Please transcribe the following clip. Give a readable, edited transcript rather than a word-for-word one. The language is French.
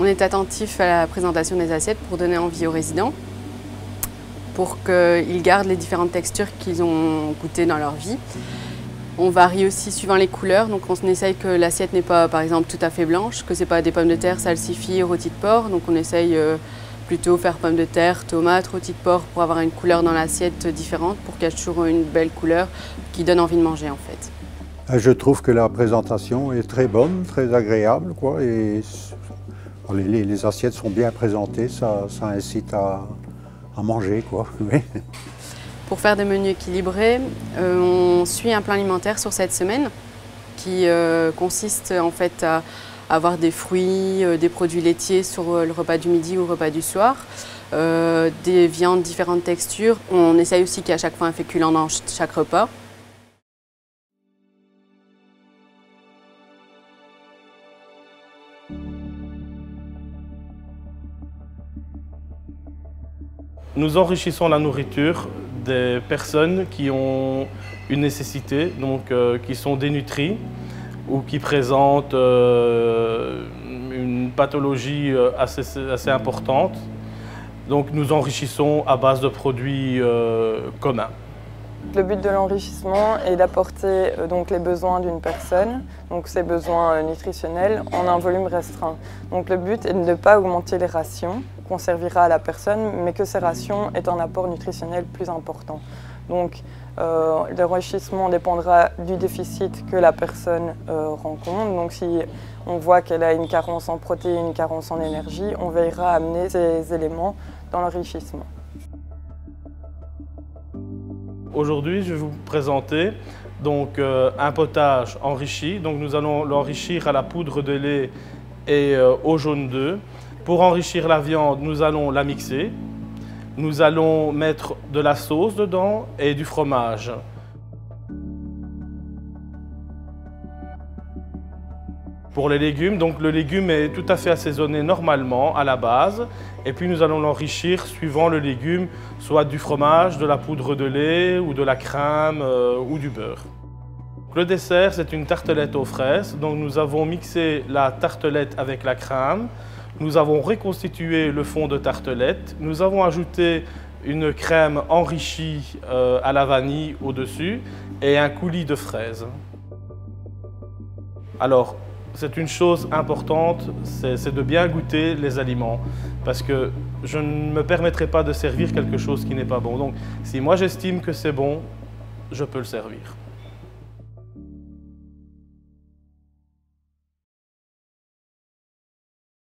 On est attentif à la présentation des assiettes pour donner envie aux résidents, pour qu'ils gardent les différentes textures qu'ils ont goûtées dans leur vie. On varie aussi suivant les couleurs, donc on essaye que l'assiette n'est pas par exemple tout à fait blanche, que ce n'est pas des pommes de terre, salsifis, rôtis de porc, donc on essaye plutôt faire pommes de terre, tomates, rôtis de porc pour avoir une couleur dans l'assiette différente, pour qu'il y ait toujours une belle couleur qui donne envie de manger en fait. Je trouve que la présentation est très bonne, très agréable, quoi, et les assiettes sont bien présentées, ça incite à manger, quoi. Pour faire des menus équilibrés, on suit un plan alimentaire sur cette semaine qui consiste en fait à avoir des fruits, des produits laitiers sur le repas du midi ou le repas du soir, des viandes différentes textures. On essaye aussi qu'il y ait à chaque fois un féculent dans chaque repas. Nous enrichissons la nourriture des personnes qui ont une nécessité, donc qui sont dénutries ou qui présentent une pathologie assez importante. Donc nous enrichissons à base de produits communs. Le but de l'enrichissement est d'apporter donc les besoins d'une personne, donc ses besoins nutritionnels, en un volume restreint. Donc le but est de ne pas augmenter les rations qu'on servira à la personne, mais que ces rations aient un apport nutritionnel plus important. Donc l'enrichissement dépendra du déficit que la personne rencontre. Donc si on voit qu'elle a une carence en protéines, une carence en énergie, on veillera à amener ces éléments dans l'enrichissement. Aujourd'hui, je vais vous présenter donc, un potage enrichi. Donc, nous allons l'enrichir à la poudre de lait et au jaune d'œuf. Pour enrichir la viande, nous allons la mixer. Nous allons mettre de la sauce dedans et du fromage. Pour les légumes, donc le légume est tout à fait assaisonné normalement à la base. Et puis nous allons l'enrichir suivant le légume, soit du fromage, de la poudre de lait ou de la crème ou du beurre. Le dessert, c'est une tartelette aux fraises. Donc nous avons mixé la tartelette avec la crème. Nous avons reconstitué le fond de tartelette. Nous avons ajouté une crème enrichie à la vanille au-dessus et un coulis de fraises. Alors, c'est une chose importante, c'est de bien goûter les aliments, parce que je ne me permettrai pas de servir quelque chose qui n'est pas bon. Donc, si moi j'estime que c'est bon, je peux le servir.